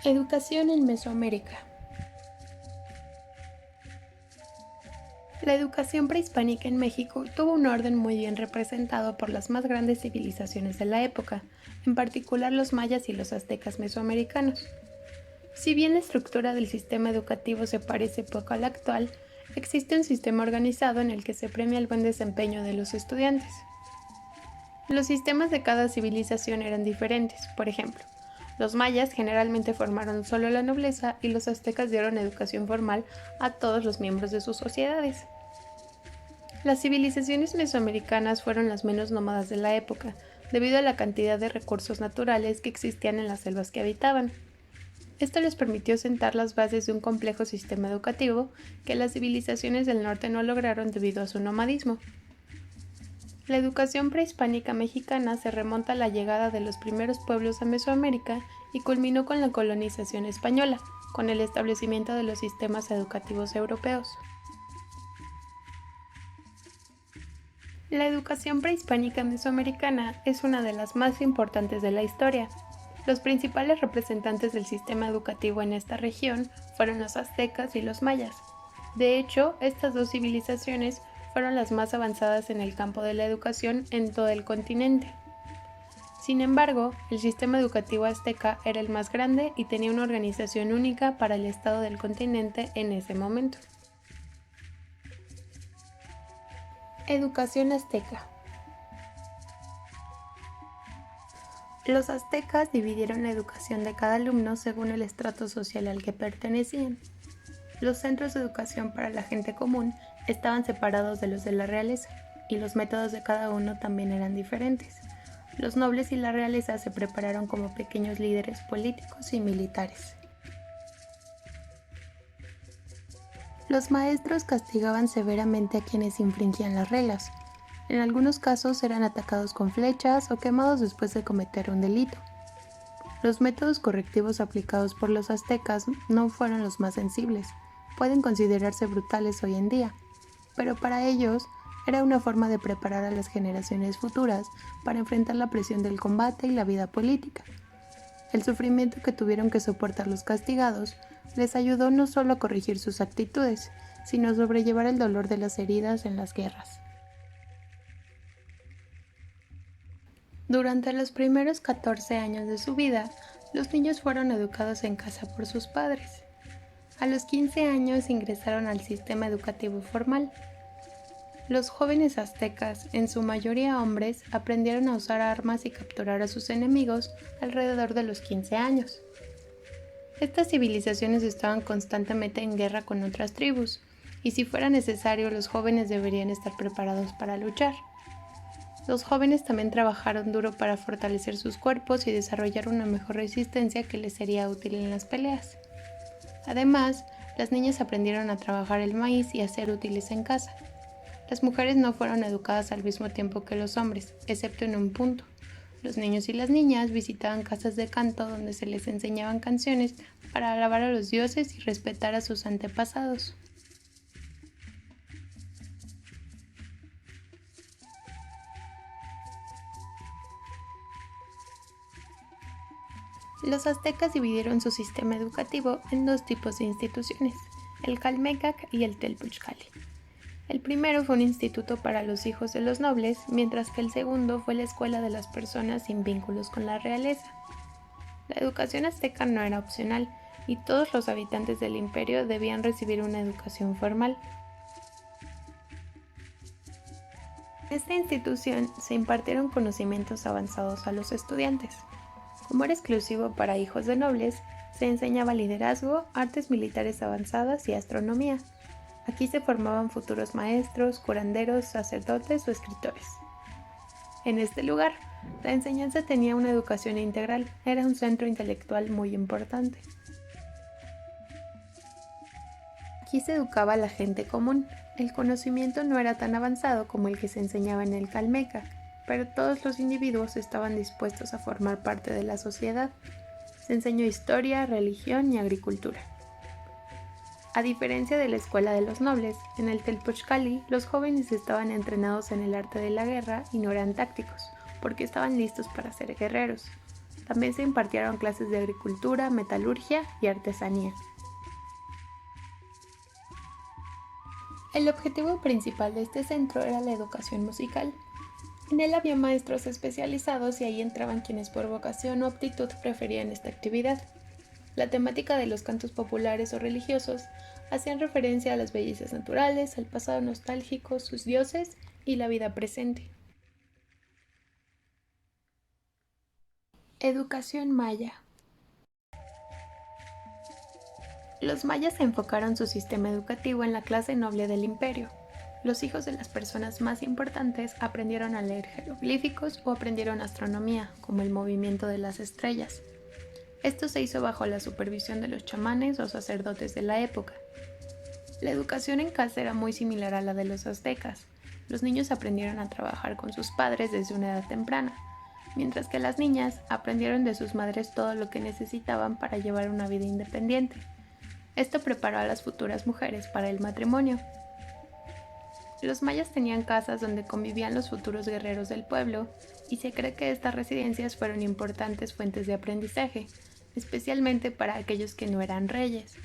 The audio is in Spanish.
Educación en Mesoamérica. La educación prehispánica en México tuvo un orden muy bien representado por las más grandes civilizaciones de la época, en particular los mayas y los aztecas mesoamericanos. Si bien la estructura del sistema educativo se parece poco a la actual, existe un sistema organizado en el que se premia el buen desempeño de los estudiantes. Los sistemas de cada civilización eran diferentes. Por ejemplo, los mayas generalmente formaron solo a la nobleza y los aztecas dieron educación formal a todos los miembros de sus sociedades. Las civilizaciones mesoamericanas fueron las menos nómadas de la época, debido a la cantidad de recursos naturales que existían en las selvas que habitaban. Esto les permitió sentar las bases de un complejo sistema educativo que las civilizaciones del norte no lograron debido a su nomadismo. La educación prehispánica mexicana se remonta a la llegada de los primeros pueblos a Mesoamérica y culminó con la colonización española, con el establecimiento de los sistemas educativos europeos. La educación prehispánica mesoamericana es una de las más importantes de la historia. Los principales representantes del sistema educativo en esta región fueron los aztecas y los mayas. De hecho, estas dos civilizaciones fueron las más avanzadas en el campo de la educación en todo el continente. Sin embargo, el sistema educativo azteca era el más grande y tenía una organización única para el estado del continente en ese momento. Educación azteca. Los aztecas dividieron la educación de cada alumno según el estrato social al que pertenecían. Los centros de educación para la gente común estaban separados de los de la realeza, y los métodos de cada uno también eran diferentes. Los nobles y la realeza se prepararon como pequeños líderes políticos y militares. Los maestros castigaban severamente a quienes infringían las reglas. En algunos casos eran atacados con flechas o quemados después de cometer un delito. Los métodos correctivos aplicados por los aztecas no fueron los más sensibles. Pueden considerarse brutales hoy en día, pero para ellos era una forma de preparar a las generaciones futuras para enfrentar la presión del combate y la vida política. El sufrimiento que tuvieron que soportar los castigados les ayudó no solo a corregir sus actitudes, sino a sobrellevar el dolor de las heridas en las guerras. Durante los primeros 14 años de su vida, los niños fueron educados en casa por sus padres. A los 15 años ingresaron al sistema educativo formal. Los jóvenes aztecas, en su mayoría hombres, aprendieron a usar armas y capturar a sus enemigos alrededor de los 15 años. Estas civilizaciones estaban constantemente en guerra con otras tribus, y si fuera necesario, los jóvenes deberían estar preparados para luchar. Los jóvenes también trabajaron duro para fortalecer sus cuerpos y desarrollar una mejor resistencia que les sería útil en las peleas. Además, las niñas aprendieron a trabajar el maíz y a ser útiles en casa. Las mujeres no fueron educadas al mismo tiempo que los hombres, excepto en un punto. Los niños y las niñas visitaban casas de canto donde se les enseñaban canciones para alabar a los dioses y respetar a sus antepasados. Los aztecas dividieron su sistema educativo en dos tipos de instituciones, el Calmecac y el Telpuchcali. El primero fue un instituto para los hijos de los nobles, mientras que el segundo fue la escuela de las personas sin vínculos con la realeza. La educación azteca no era opcional, y todos los habitantes del imperio debían recibir una educación formal. En esta institución se impartieron conocimientos avanzados a los estudiantes. Como era exclusivo para hijos de nobles, se enseñaba liderazgo, artes militares avanzadas y astronomía. Aquí se formaban futuros maestros, curanderos, sacerdotes o escritores. En este lugar, la enseñanza tenía una educación integral, era un centro intelectual muy importante. Aquí se educaba a la gente común. El conocimiento no era tan avanzado como el que se enseñaba en el Calmecac, pero todos los individuos estaban dispuestos a formar parte de la sociedad. Se enseñó historia, religión y agricultura. A diferencia de la escuela de los nobles, en el Telpuchcali los jóvenes estaban entrenados en el arte de la guerra y no eran tácticos, porque estaban listos para ser guerreros. También se impartieron clases de agricultura, metalurgia y artesanía. El objetivo principal de este centro era la educación musical. En él había maestros especializados y ahí entraban quienes por vocación o aptitud preferían esta actividad. La temática de los cantos populares o religiosos hacían referencia a las bellezas naturales, al pasado nostálgico, sus dioses y la vida presente. Educación maya. Los mayas enfocaron su sistema educativo en la clase noble del imperio. Los hijos de las personas más importantes aprendieron a leer jeroglíficos o aprendieron astronomía, como el movimiento de las estrellas. Esto se hizo bajo la supervisión de los chamanes o sacerdotes de la época. La educación en casa era muy similar a la de los aztecas. Los niños aprendieron a trabajar con sus padres desde una edad temprana, mientras que las niñas aprendieron de sus madres todo lo que necesitaban para llevar una vida independiente. Esto preparó a las futuras mujeres para el matrimonio. Los mayas tenían casas donde convivían los futuros guerreros del pueblo y se cree que estas residencias fueron importantes fuentes de aprendizaje, especialmente para aquellos que no eran reyes.